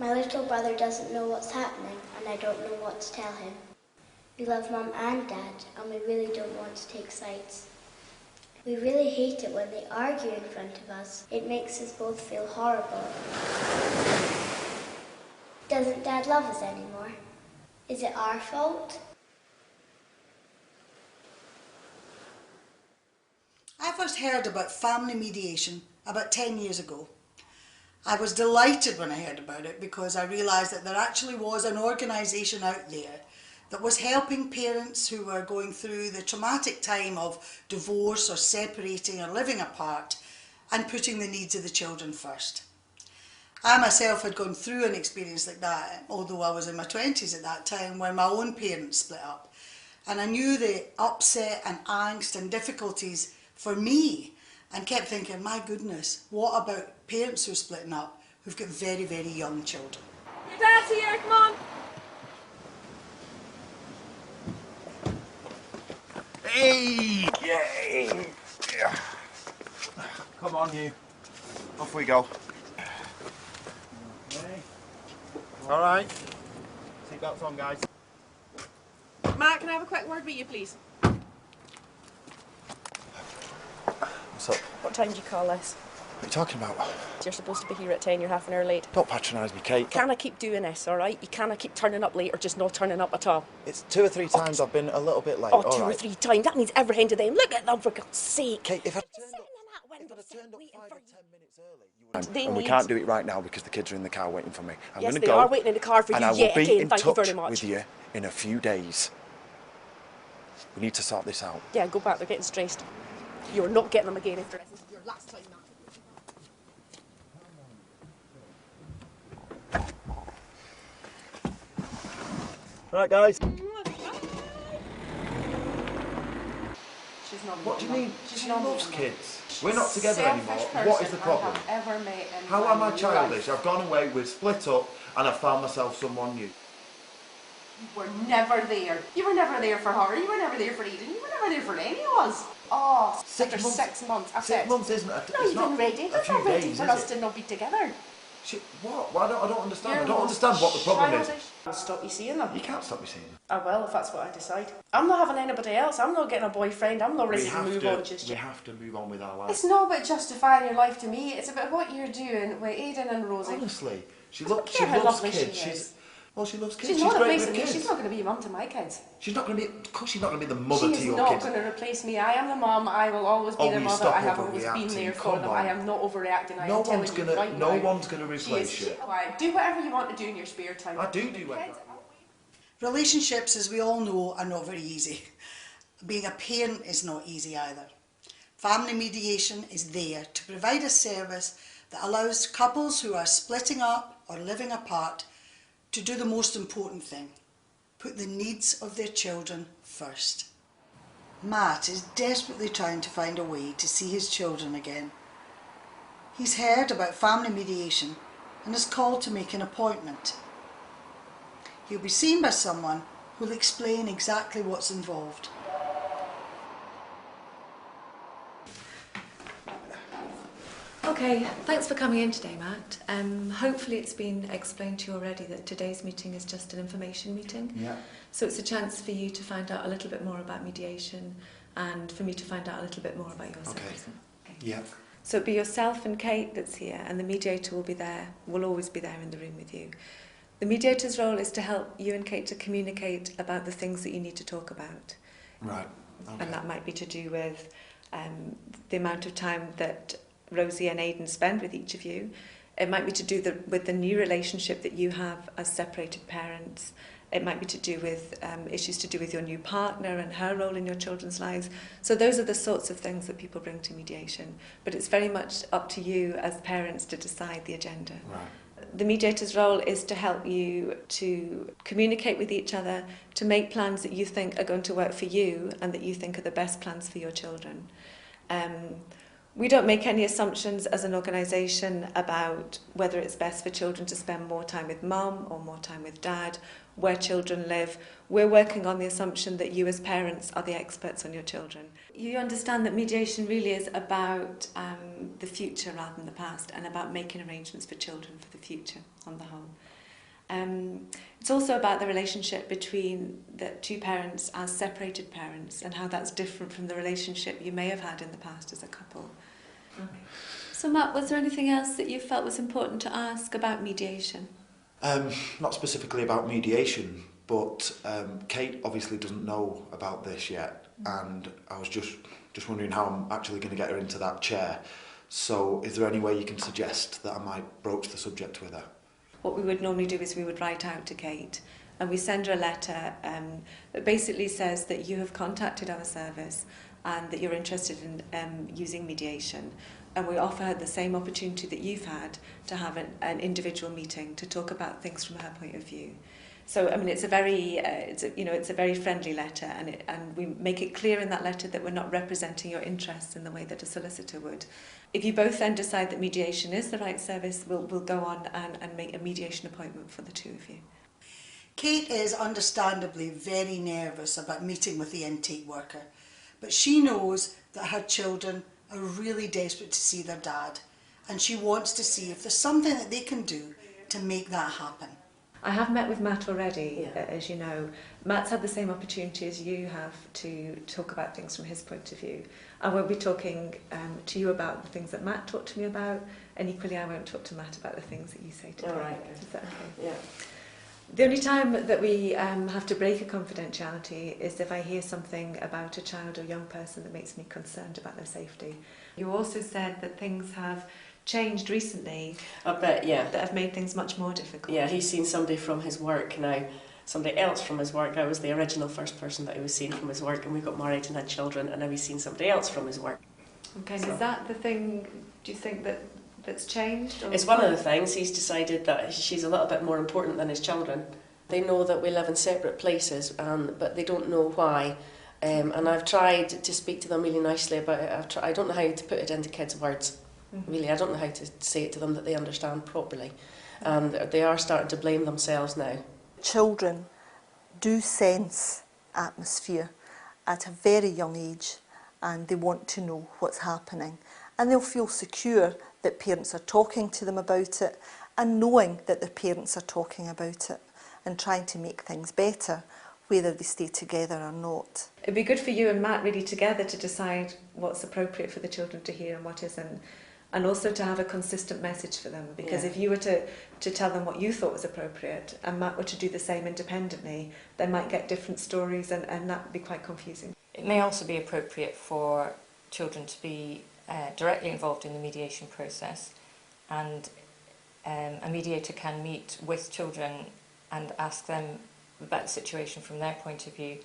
My little brother doesn't know what's happening and I don't know what to tell him. We love Mum and Dad and we really don't want to take sides. We really hate it when they argue in front of us. It makes us both feel horrible. Doesn't Dad love us anymore? Is it our fault? I first heard about family mediation about 10 years ago. I was delighted when I heard about it because I realised that there actually was an organisation out there that was helping parents who were going through the traumatic time of divorce or separating or living apart and putting the needs of the children first. I myself had gone through an experience like that, although I was in my 20s at that time, when my own parents split up. And I knew the upset and angst and difficulties for me and kept thinking, my goodness, what about parents who are splitting up who've got very, very young children? Your dad's here, come on! Hey! Yay! Yeah. Come on, you. Off we go. Okay. All right. Seatbelts on, guys. Matt, can I have a quick word with you, please? What's up? What time do you call this? What are you talking about? You're supposed to be here at 10, you're half an hour late. Don't patronise me, Kate. Can I keep doing this, all right? You cannot keep turning up late or just not turning up at all. It's 2 or 3 times I've been a little bit late. Oh, 2 or 3 times? That means every hand of them. Look at them, for God's sake. Kate, if I'd turned up 5 or 10 minutes early, and we need... can't do it right now because the kids are in the car waiting for me. I'm yes, going to they go. are waiting in the car for and you I will yet be again. in Thank you touch very much. with you in a few days. We need to sort this out. Yeah, go back. They're getting stressed. You're not getting them again after this. This is your last time now. Right, guys. She's not. What do you mean? She's She not loves meeting kids. We're not together anymore. What is the problem? Ever met in How my am I life. childish? I've gone away, we've split up, and I've found myself someone new. You were never there. You were never there for her. You were never there for Eden. You were never there for any of us. Oh, 6 after months. 6 months. I 6 said, months isn't a, no, it's you've not been ready. a You're few not ready days, for is us it? to not be together. What? Well, I don't understand. You're I don't understand what the problem is. I'll stop you seeing them. You can't stop me seeing them. I will if that's what I decide. I'm not having anybody else. I'm not getting a boyfriend. I'm not ready to move on just We yet. have to move on with our lives. It's not about justifying your life to me. It's about what you're doing with Aidan and Rosie. Honestly, she I don't loves care how kids. lovely she is. Well, she loves kids. She's not great replacing with me. kids. She's not going to be a mum to my kids. She's not going to be. Of course, she's not going to be the mother to She is your not kids. going to replace me. I am the mum. I will always be Oh, the you mother. stop I have always been overreacting. there for Come them. on. I am not overreacting. I No am telling one's you gonna. right No now. one's going to replace you. Quiet. Do whatever you want to do in your spare time. I do whatever. Kids, Relationships, as we all know, are not very easy. Being a parent is not easy either. Family mediation is there to provide a service that allows couples who are splitting up or living apart to do the most important thing: put the needs of their children first. Matt is desperately trying to find a way to see his children again. He's heard about family mediation and is called to make an appointment. He'll be seen by someone who will explain exactly what's involved. Okay, thanks for coming in today, Matt. Hopefully it's been explained to you already that today's meeting is just an information meeting. Yeah. So it's a chance for you to find out a little bit more about mediation and for me to find out a little bit more about your service. Okay. Yeah. So it'll be yourself and Kate that's here, and the mediator will be there, will always be there in the room with you. The mediator's role is to help you and Kate to communicate about the things that you need to talk about. Right. Okay. And that might be to do with the amount of time that Rosie and Aidan spend with each of you. It might be to do with the new relationship that you have as separated parents. It might be to do with issues to do with your new partner and her role in your children's lives. So those are the sorts of things that people bring to mediation. But it's very much up to you as parents to decide the agenda. Right. The mediator's role is to help you to communicate with each other, to make plans that you think are going to work for you and that you think are the best plans for your children. We don't make any assumptions as an organisation about whether it's best for children to spend more time with mum or more time with dad, where children live. We're working on the assumption that you as parents are the experts on your children. You understand that mediation really is about the future rather than the past, and about making arrangements for children for the future on the whole. It's also about the relationship between the two parents as separated parents, and how that's different from the relationship you may have had in the past as a couple. Okay. So Matt, was there anything else that you felt was important to ask about mediation? Not specifically about mediation, but Kate obviously doesn't know about this yet, and I was just wondering how I'm actually going to get her into that chair. So is there any way you can suggest that I might broach the subject with her? What we would normally do is we would write out to Kate and we send her a letter that basically says that you have contacted our service and that you're interested in using mediation, and we offer her the same opportunity that you've had to have an individual meeting to talk about things from her point of view. So I mean, it's a very friendly letter, and we make it clear in that letter that we're not representing your interests in the way that a solicitor would. If you both then decide that mediation is the right service, we'll go on and make a mediation appointment for the two of you. Kate is understandably very nervous about meeting with the intake worker, but she knows that her children are really desperate to see their dad, and she wants to see if there's something that they can do to make that happen. I have met with Matt already, as you know. Matt's had the same opportunity as you have to talk about things from his point of view. I won't be talking to you about the things that Matt talked to me about, and equally I won't talk to Matt about the things that you say to me. All right. Is that okay? Yeah. The only time that we have to break a confidentiality is if I hear something about a child or young person that makes me concerned about their safety. You also said that things have changed recently. I bet, yeah. That have made things much more difficult. Yeah, he's seen somebody from his work now, somebody else from his work. I was the original first person that he was seeing from his work, and we got married and had children, and now he's seen somebody else from his work. Okay, So. Is that the thing, do you think, that's changed? Or? It's one of the things. He's decided that she's a little bit more important than his children. They know that we live in separate places, but they don't know why. And I've tried to speak to them really nicely about it. I don't know how to put it into kids' words. Really, I don't know how to say it to them that they understand properly. And they are starting to blame themselves now. Children do sense atmosphere at a very young age, and they want to know what's happening. And they'll feel secure that parents are talking to them about it, and knowing that their parents are talking about it and trying to make things better, whether they stay together or not. It'd be good for you and Matt really together to decide what's appropriate for the children to hear and what isn't. And also to have a consistent message for them, because if you were to tell them what you thought was appropriate and Matt were to do the same independently, they might get different stories, and that would be quite confusing. It may also be appropriate for children to be directly involved in the mediation process, and a mediator can meet with children and ask them about the situation from their point of view,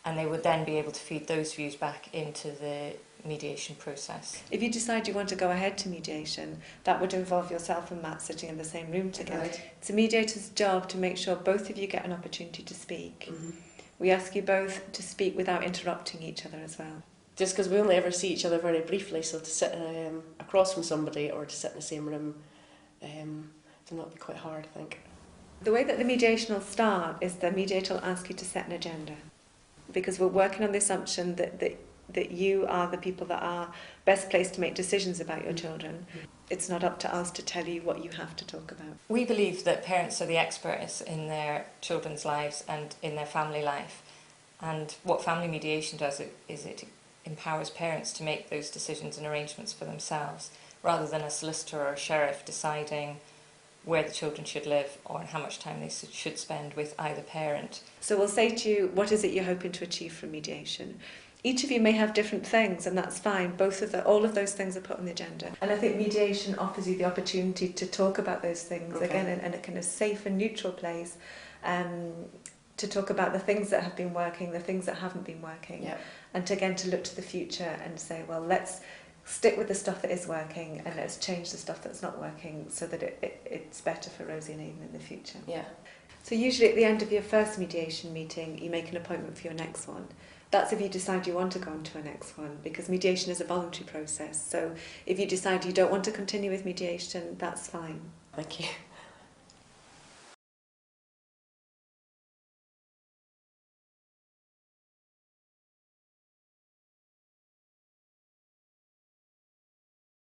and they would then be able to feed those views back into the mediation process. If you decide you want to go ahead to mediation, that would involve yourself and Matt sitting in the same room together. Right. It's a mediator's job to make sure both of you get an opportunity to speak. We ask you both to speak without interrupting each other as well. Just because we only ever see each other very briefly, so to sit across from somebody or to sit in the same room, then that would be quite hard, I think. The way that the mediation will start is the mediator will ask you to set an agenda, because we're working on the assumption that you are the people that are best placed to make decisions about your children. It's not up to us to tell you what you have to talk about. We believe that parents are the experts in their children's lives and in their family life. And what family mediation does is it empowers parents to make those decisions and arrangements for themselves, rather than a solicitor or a sheriff deciding where the children should live or how much time they should spend with either parent. So we'll say to you, what is it you're hoping to achieve from mediation? Each of you may have different things, and that's fine. All of those things are put on the agenda. And I think mediation offers you the opportunity to talk about those things, again, in a kind of safe and neutral place, to talk about the things that have been working, the things that haven't been working, and to look to the future and say, well, let's stick with the stuff that is working and let's change the stuff that's not working so that it's better for Rosie and Aidan in the future. Yeah. So usually at the end of your first mediation meeting, you make an appointment for your next one. That's if you decide you want to go on to a next one, because mediation is a voluntary process. So if you decide you don't want to continue with mediation, that's fine. Thank you.